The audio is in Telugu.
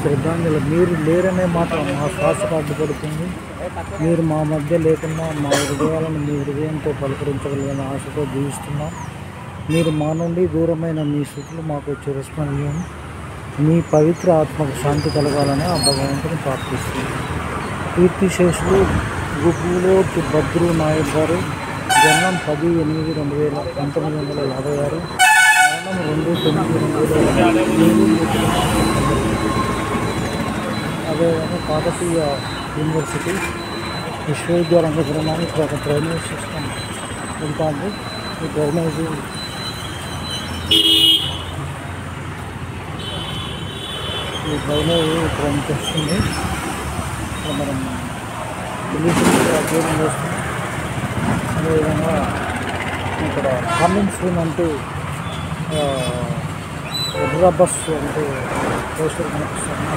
శ్రద్ధాంజలి. మీరు లేరనే మాట మా శ్వాసకు అడ్డుపడుతుంది. మీరు మా మధ్య లేకుండా మా హృదయాలను మీ హృదయంతో పలకరించగలిగిన ఆశతో జీవిస్తున్నాం. మీరు మా నుండి దూరమైన మీ స్థితులు మాకు చిరస్మరణీయం. మీ పవిత్ర ఆత్మకు శాంతి కలగాలని ఆ భగవంతుని ప్రార్థిస్తుంది. కీర్తిశేషులు గుబ్బులోకి భద్రు నాయక్ గారు. జన్మం 10/8/1956. మరణం 2/9/2007. అదేవిధంగా కాకతీయ యూనివర్సిటీ విశ్వవిద్యాలయంలో గ్రహణాన్ని ఇక్కడ ఒక డ్రైనేజ్ సిస్టమ్ ఉంటుంది. ఈ డ్రైనేజ్ ఇక్కడ నుంచి వస్తుంది. ఇక్కడ మనం పొల్యూషన్ అధ్యయనం చేస్తున్నాం. అదేవిధంగా ఇక్కడ కమింగ్ సూన్ అంటూ ఎర్ర బస్సు అంటూ పోస్టర్ కనిపిస్తుంది.